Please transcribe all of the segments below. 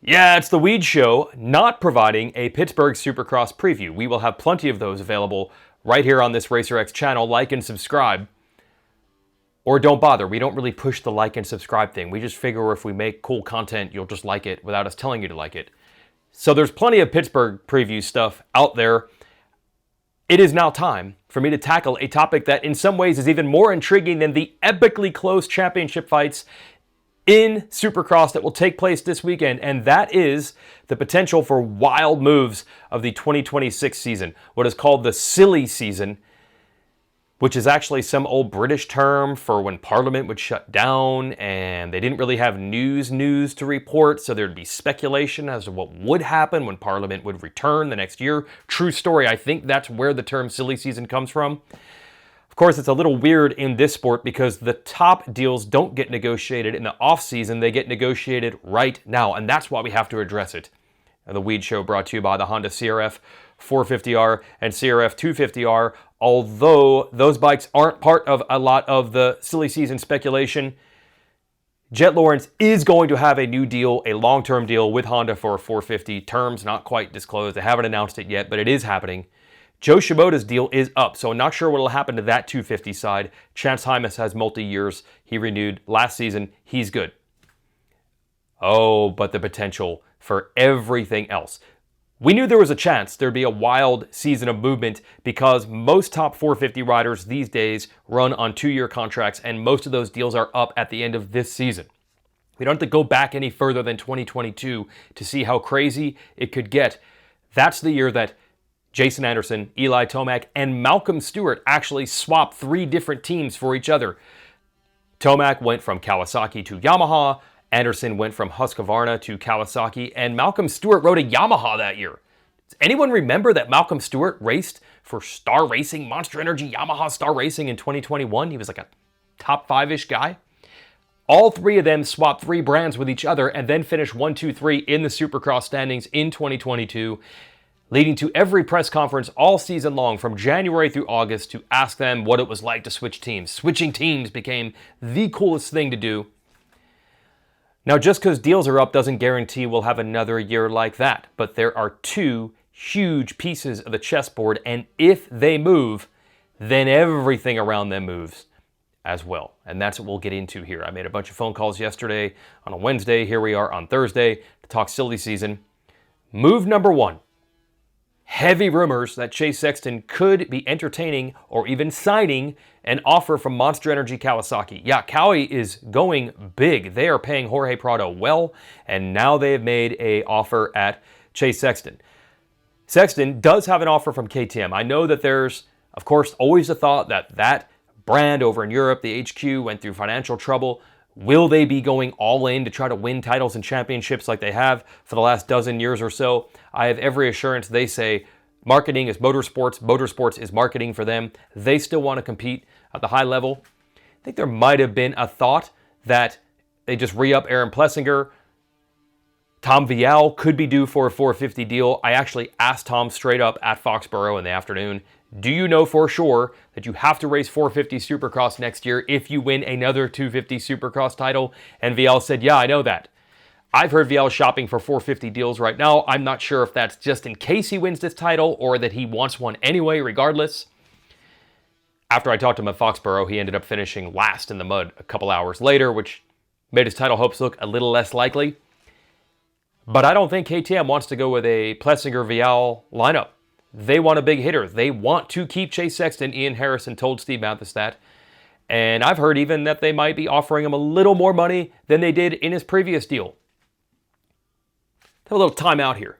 Yeah, it's the Weege Show, not providing a Pittsburgh Supercross preview. We will have plenty of those available right here on this RacerX channel. Like and subscribe. Or don't bother. We don't really push the like and subscribe thing. We just figure if we make cool content, you'll just like it without us telling you to like it. So there's plenty of Pittsburgh preview stuff out there. It is now time for me to tackle a topic that in some ways is even more intriguing than the epically close championship fights in Supercross that will take place this weekend, and that is the potential for wild moves of the 2026 season, what is called the silly season, which is actually some old British term for when Parliament would shut down and they didn't really have news to report, so there'd be speculation as to what would happen when Parliament would return the next year. True story, I think that's where the term silly season comes from. Of course, it's a little weird in this sport because the top deals don't get negotiated in the off-season, they get negotiated right now, and that's why we have to address it. And the Weege Show brought to you by the Honda CRF 450R and CRF 250R. Although those bikes aren't part of a lot of the silly season speculation, Jet Lawrence is going to have a new deal, a long-term deal with Honda for 450. Terms not quite disclosed. They haven't announced it yet, but it is happening. Joe Shiboda's deal is up, so I'm not sure what will happen to that 250 side. Chance Hymas has multi-years. He renewed last season. He's good. Oh, but the potential for everything else. We knew there was a chance there'd be a wild season of movement because most top 450 riders these days run on 2-year contracts, and most of those deals are up at the end of this season. We don't have to go back any further than 2022 to see how crazy it could get. That's the year that Jason Anderson, Eli Tomac, and Malcolm Stewart actually swapped 3 different teams for each other. Tomac went from Kawasaki to Yamaha, Anderson went from Husqvarna to Kawasaki, and Malcolm Stewart rode a Yamaha that year. Does anyone remember that Malcolm Stewart raced for Star Racing, Monster Energy Yamaha Star Racing in 2021? He was like a top 5-ish guy. All 3 of them swapped 3 brands with each other and then finished 1, 2, 3 in the Supercross standings in 2022. Leading to every press conference all season long from January through August to ask them what it was like to switch teams. Switching teams became the coolest thing to do. Now, just because deals are up doesn't guarantee we'll have another year like that, but there are 2 huge pieces of the chessboard, and if they move, then everything around them moves as well. And that's what we'll get into here. I made a bunch of phone calls yesterday on a Wednesday. Here we are on Thursday to talk silly season. Move number 1. Heavy rumors that Chase Sexton could be entertaining or even signing an offer from Monster Energy Kawasaki. Yeah, Kawi is going big. They are paying Jorge Prado well, and now they have made an offer at Chase Sexton. Sexton does have an offer from KTM. I know that there's, of course, always a thought that that brand over in Europe, the HQ, went through financial trouble. Will they be going all in to try to win titles and championships like they have for the last dozen years or so? I have every assurance they say marketing is motorsports. Motorsports is marketing for them. They still want to compete at the high level. I think there might have been a thought that they just re-up Aaron Plessinger. Tom Vial could be due for a 450 deal. I actually asked Tom straight up at Foxborough in the afternoon, do you know for sure that you have to race 450 Supercross next year if you win another 250 Supercross title? And Vial said, yeah, I know that. I've heard Vial shopping for 450 deals right now. I'm not sure if that's just in case he wins this title or that he wants one anyway, regardless. After I talked to him at Foxborough, he ended up finishing last in the mud a couple hours later, which made his title hopes look a little less likely. But I don't think KTM wants to go with a Plessinger-Vial lineup. They want a big hitter. They want to keep Chase Sexton. Ian Harrison told Steve Matthes that. And I've heard even that they might be offering him a little more money than they did in his previous deal. Have a little time out here.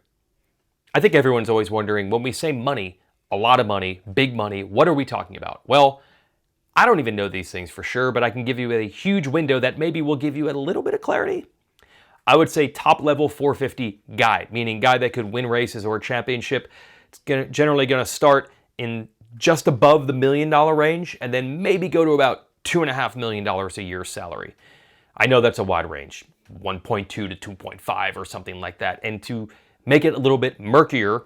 I think everyone's always wondering, when we say money, a lot of money, big money, what are we talking about? Well, I don't even know these things for sure, but I can give you a huge window that maybe will give you a little bit of clarity. I would say top-level 450 guy, meaning guy that could win races or a championship. It's generally going to start in just above the $1 million range and then maybe go to about $2.5 million a year salary. I know that's a wide range, 1.2 to 2.5 or something like that. And to make it a little bit murkier,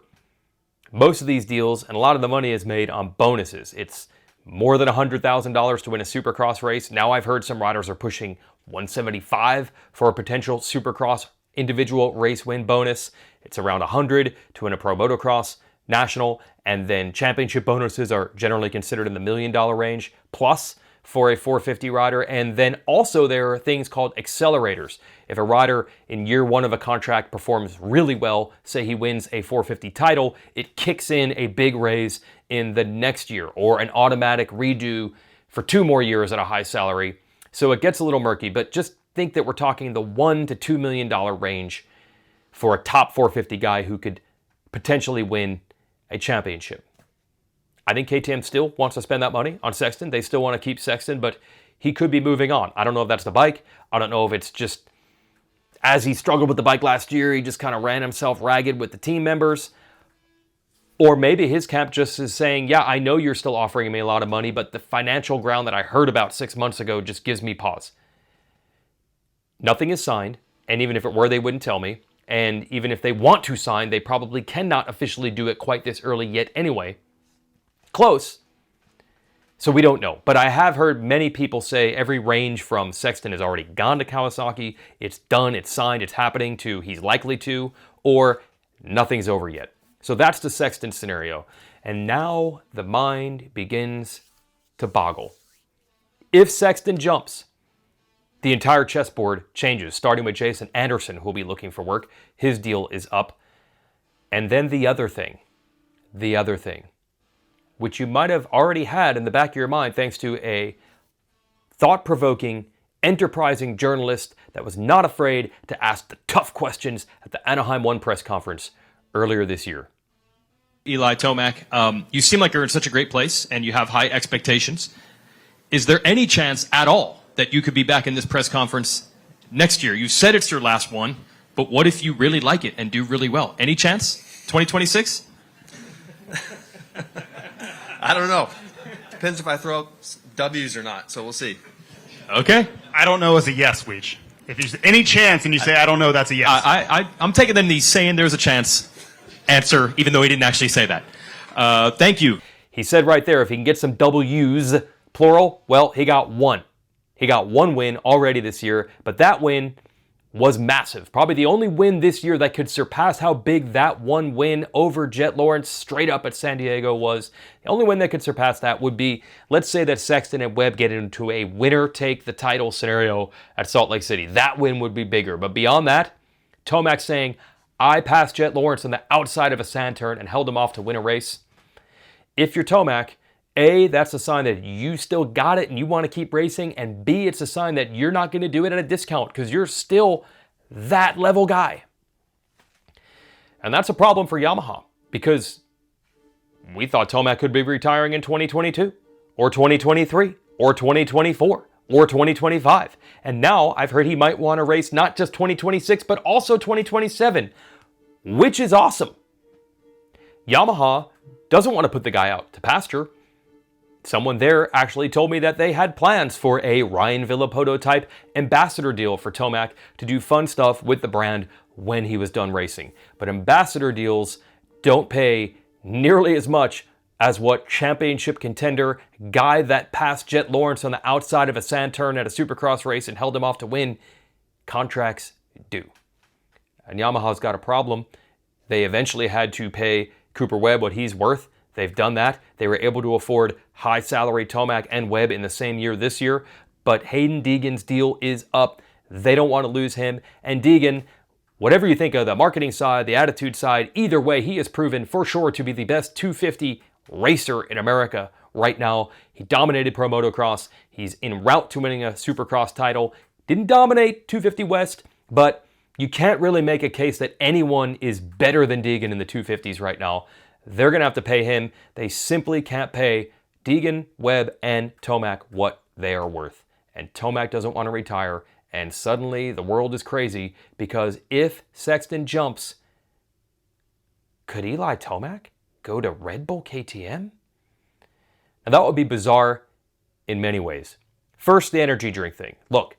most of these deals and a lot of the money is made on bonuses. It's more than $100,000 to win a Supercross race. Now I've heard some riders are pushing $175 for a potential Supercross individual race win bonus. It's around 100 to win a pro motocross, national, and then championship bonuses are generally considered in the $1 million range, plus for a 450 rider. And then also there are things called accelerators. If a rider in year one of a contract performs really well, say he wins a 450 title, it kicks in a big raise in the next year, or an automatic redo for 2 more years at a high salary. So it gets a little murky, but just think that we're talking the $1 to $2 million range for a top 450 guy who could potentially win a championship. I think KTM still wants to spend that money on Sexton. They still want to keep Sexton, but he could be moving on. I don't know if that's the bike. I don't know if it's just, as he struggled with the bike last year, he just kind of ran himself ragged with the team members. Or maybe his camp just is saying, yeah, I know you're still offering me a lot of money, but the financial ground that I heard about 6 months ago just gives me pause. Nothing is signed, and even if it were, they wouldn't tell me. And even if they want to sign, they probably cannot officially do it quite this early yet anyway. Close. So we don't know. But I have heard many people say every range from Sexton has already gone to Kawasaki, it's done, it's signed, it's happening, to he's likely to, or nothing's over yet. So that's the Sexton scenario. And now the mind begins to boggle. If Sexton jumps, the entire chessboard changes, starting with Jason Anderson, who will be looking for work. His deal is up. And then the other thing, which you might have already had in the back of your mind thanks to a thought-provoking, enterprising journalist that was not afraid to ask the tough questions at the Anaheim 1 press conference earlier this year. Eli Tomac, you seem like you're in such a great place and you have high expectations. Is there any chance at all that you could be back in this press conference next year? You said it's your last one, but what if you really like it and do really well? Any chance? 2026? I don't know. Depends if I throw out W's or not, so we'll see. Okay. I don't know is a yes, Weege. If there's any chance and you say I don't know, that's a yes. I'm taking them the saying there's a chance answer, even though he didn't actually say that. Thank you. He said right there, if he can get some W's, plural, well, he got one. He got one win already this year, but that win was massive. Probably the only win this year that could surpass how big that one win over Jet Lawrence straight up at San Diego was. The only win that could surpass that would be, let's say that Sexton and Webb get into a winner take the title scenario at Salt Lake City. That win would be bigger. But beyond that, Tomac saying, I passed Jet Lawrence on the outside of a sand turn and held him off to win a race. If you're Tomac, A, that's a sign that you still got it and you want to keep racing, and B, it's a sign that you're not going to do it at a discount because you're still that level guy. And that's a problem for Yamaha because we thought Tomac could be retiring in 2022 or 2023 or 2024 or 2025. And now I've heard he might want to race not just 2026 but also 2027, which is awesome. Yamaha doesn't want to put the guy out to pasture. Someone there actually told me that they had plans for a Ryan Villopoto type ambassador deal for Tomac to do fun stuff with the brand when he was done racing. But ambassador deals don't pay nearly as much as what championship contender, guy that passed Jet Lawrence on the outside of a sand turn at a Supercross race and held him off to win, contracts do. And Yamaha's got a problem. They eventually had to pay Cooper Webb what he's worth. They've done that. They were able to afford high salary Tomac and Webb in the same year this year, but Hayden Deegan's deal is up. They don't want to lose him. And Deegan, whatever you think of the marketing side, the attitude side, either way, he has proven for sure to be the best 250 racer in America right now. He dominated Pro Motocross. He's en route to winning a Supercross title. Didn't dominate 250 West, but you can't really make a case that anyone is better than Deegan in the 250s right now. They're going to have to pay him. They simply can't pay Deegan, Webb, and Tomac what they are worth. And Tomac doesn't want to retire. And suddenly the world is crazy because if Sexton jumps, could Eli Tomac go to Red Bull KTM? And that would be bizarre in many ways. First, the energy drink thing. Look,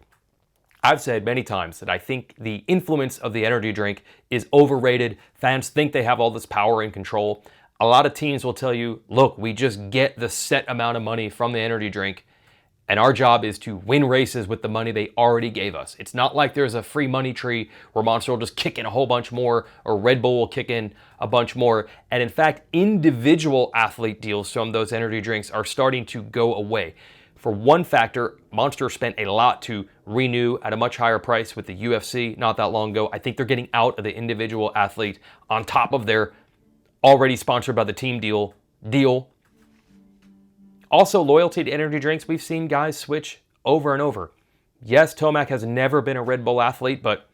I've said many times that I think the influence of the energy drink is overrated. Fans think they have all this power and control. A lot of teams will tell you, look, we just get the set amount of money from the energy drink, And our job is to win races with the money they already gave us. It's not like there's a free money tree where Monster will just kick in a whole bunch more or Red Bull will kick in a bunch more. And in fact, individual athlete deals from those energy drinks are starting to go away. For one factor, Monster spent a lot to renew at a much higher price with the UFC not that long ago. I think they're getting out of the individual athlete on top of their already sponsored by the team deal. Also, loyalty to energy drinks, we've seen guys switch over and over. Yes, Tomac has never been a Red Bull athlete, but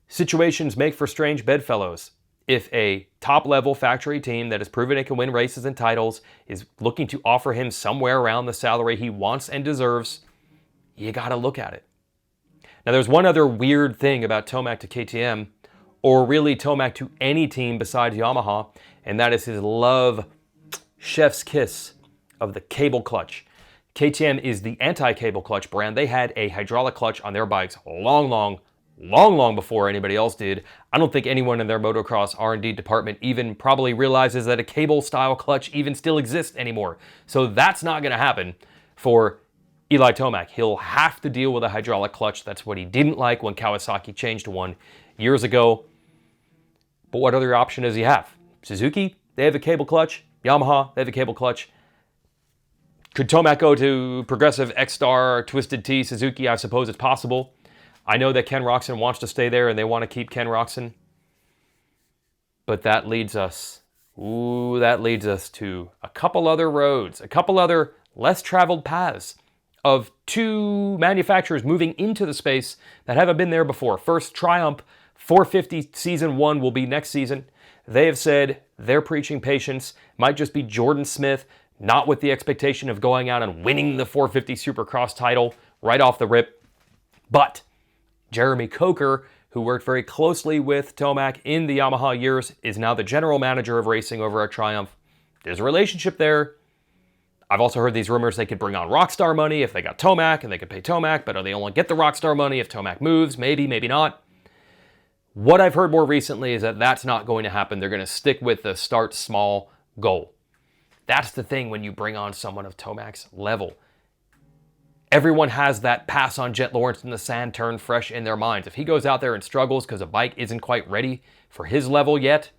situations make for strange bedfellows. If a top-level factory team that has proven it can win races and titles is looking to offer him somewhere around the salary he wants and deserves, you gotta look at it. Now, there's one other weird thing about Tomac to KTM, or really Tomac to any team besides Yamaha, and that is his love, chef's kiss, of the cable clutch. KTM is the anti-cable clutch brand. They had a hydraulic clutch on their bikes long before anybody else did. I don't think anyone in their motocross R&D department even probably realizes that a cable style clutch even still exists anymore. So that's not going to happen for Eli Tomac. He'll have to deal with a hydraulic clutch. That's what he didn't like when Kawasaki changed to one years ago. But what other option does he have? Suzuki, they have a cable clutch. Yamaha, they have a cable clutch. Could Tomac go to Progressive, X-Star, Twisted Tea, Suzuki? I suppose it's possible. I know that Ken Roczen wants to stay there and they want to keep Ken Roczen. But that leads us to a couple other roads, a couple other less traveled paths of two manufacturers moving into the space that haven't been there before. First, Triumph 450 Season 1 will be next season. They have said they're preaching patience. Might just be Jordan Smith, not with the expectation of going out and winning the 450 Supercross title right off the rip. But Jeremy Coker, who worked very closely with Tomac in the Yamaha years, is now the general manager of racing over at Triumph. There's a relationship there. I've also heard these rumors they could bring on Rockstar money if they got Tomac, and they could pay Tomac, but they only get the Rockstar money if Tomac moves. Maybe, maybe not. What I've heard more recently is that that's not going to happen. They're going to stick with the start small goal. That's the thing when you bring on someone of Tomac's level. Everyone has that pass on Jet Lawrence in the sand turn fresh in their minds. If he goes out there and struggles because a bike isn't quite ready for his level yet,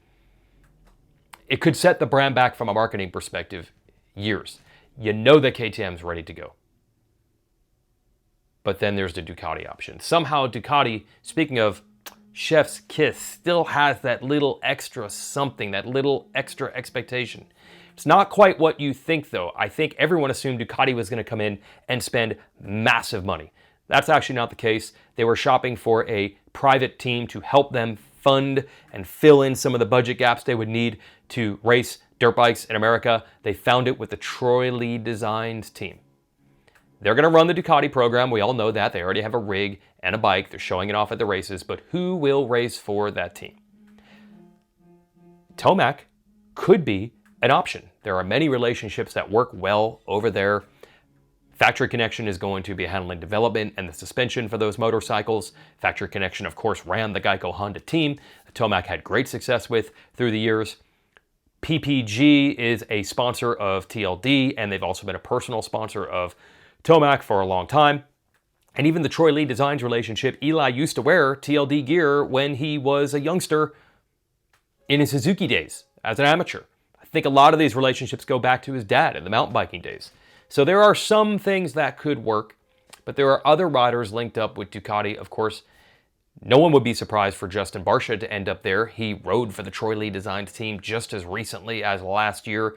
it could set the brand back from a marketing perspective years. You know that KTM's ready to go. But then there's the Ducati option. Somehow Ducati, speaking of chef's kiss, still has that little extra something, that little extra expectation. It's not quite what you think, though. I think everyone assumed Ducati was going to come in and spend massive money. That's actually not the case. They were shopping for a private team to help them fund and fill in some of the budget gaps they would need to race dirt bikes in America. They found it with the Troy Lee designed team. They're going to run the Ducati program. We all know that. They already have a rig and a bike. They're showing it off at the races. But who will race for that team? Tomac could be an option. There are many relationships that work well over there. Factory Connection is going to be handling development and the suspension for those motorcycles. Factory Connection, of course, ran the Geico Honda team that Tomac had great success with through the years. PPG is a sponsor of TLD, and they've also been a personal sponsor of Tomac for a long time. And even the Troy Lee Designs relationship, Eli used to wear TLD gear when he was a youngster in his Suzuki days as an amateur. I think a lot of these relationships go back to his dad in the mountain biking days. So there are some things that could work, but there are other riders linked up with Ducati. Of course, no one would be surprised for Justin Barcia to end up there. He rode for the Troy Lee designed team just as recently as last year,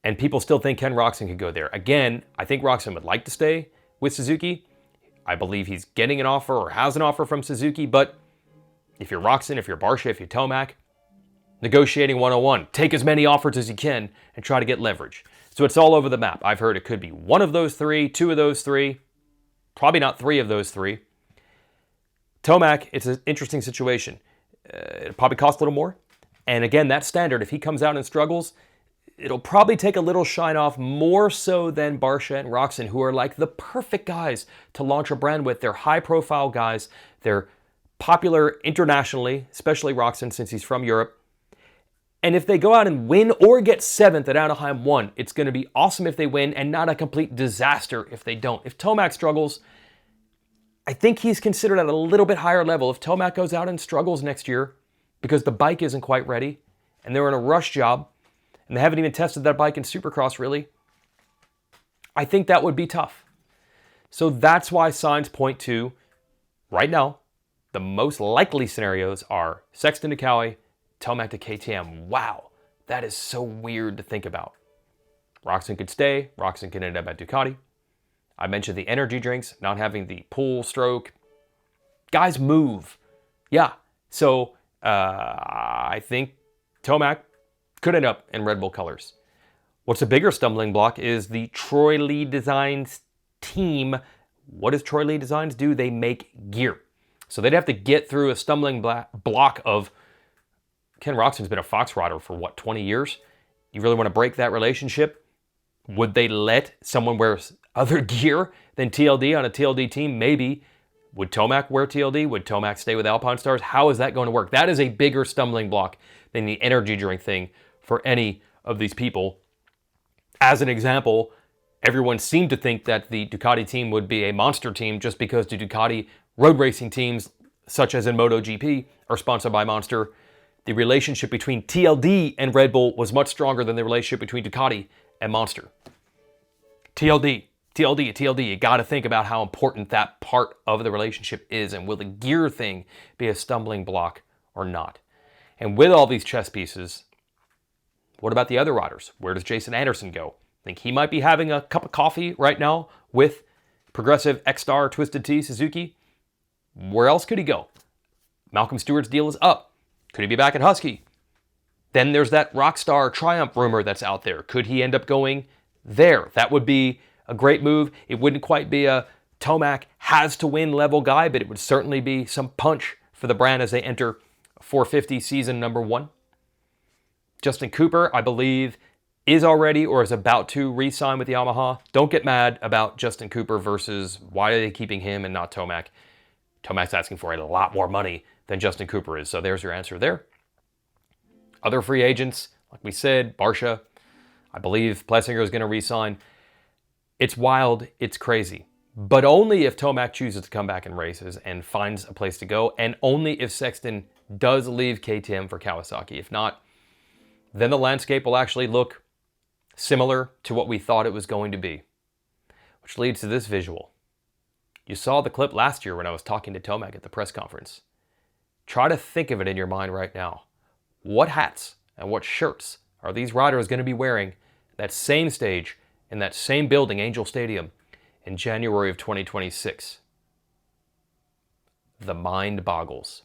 and people still think Ken Roczen could go there. Again, I think Roczen would like to stay with Suzuki. I believe he's getting an offer or has an offer from Suzuki, but if you're Roczen, if you're Barcia, if you're Tomac, negotiating 101. Take as many offers as you can and try to get leverage. So it's all over the map. I've heard it could be one of those three, two of those three, probably not three of those three. Tomac, it's an interesting situation. It'll probably cost a little more. And again, that's standard. If he comes out and struggles, it'll probably take a little shine off more so than Barcia and Roczen, who are like the perfect guys to launch a brand with. They're high-profile guys. They're popular internationally, especially Roczen since he's from Europe. And if they go out and win or get 7th at Anaheim 1, it's going to be awesome if they win and not a complete disaster if they don't. If Tomac struggles, I think he's considered at a little bit higher level. If Tomac goes out and struggles next year because the bike isn't quite ready and they're in a rush job and they haven't even tested that bike in Supercross really, I think that would be tough. So that's why signs point to, right now, the most likely scenarios are Sexton to Cowie, Tomac to KTM. Wow, that is so weird to think about. Roczen could stay. Roczen could end up at Ducati. I mentioned the energy drinks, not having the pull stroke. Guys move. Yeah, so I think Tomac could end up in Red Bull colors. What's a bigger stumbling block is the Troy Lee Designs team. What does Troy Lee Designs do? They make gear. So they'd have to get through a stumbling block of Ken Roczen's been a Fox rider for, 20 years? You really want to break that relationship? Would they let someone wear other gear than TLD on a TLD team? Maybe. Would Tomac wear TLD? Would Tomac stay with Alpine Stars? How is that going to work? That is a bigger stumbling block than the energy drink thing for any of these people. As an example, everyone seemed to think that the Ducati team would be a monster team just because the Ducati road racing teams, such as in MotoGP, are sponsored by Monster. The relationship between TLD and Red Bull was much stronger than the relationship between Ducati and Monster. TLD, you got to think about how important that part of the relationship is, and will the gear thing be a stumbling block or not? And with all these chess pieces, what about the other riders? Where does Jason Anderson go? Think he might be having a cup of coffee right now with Progressive, X-Star, Twisted Tea, Suzuki? Where else could he go? Malcolm Stewart's deal is up. Could he be back at Husky? Then there's that Rockstar Triumph rumor that's out there. Could he end up going there? That would be a great move. It wouldn't quite be a Tomac has to win level guy, but it would certainly be some punch for the brand as they enter 450 season number 1. Justin Cooper, I believe, is already or is about to re-sign with Yamaha. Don't get mad about Justin Cooper versus why are they keeping him and not Tomac. Tomac's asking for a lot more money than Justin Cooper is, so there's your answer there. Other free agents, like we said, Barsha, I believe Plessinger is going to re-sign. It's wild, it's crazy, but only if Tomac chooses to come back in races and finds a place to go, and only if Sexton does leave KTM for Kawasaki. If not, then the landscape will actually look similar to what we thought it was going to be, which leads to this visual. You saw the clip last year when I was talking to Tomac at the press conference. Try to think of it in your mind right now. What hats and what shirts are these riders going to be wearing that same stage in that same building, Angel Stadium, in January of 2026? The mind boggles.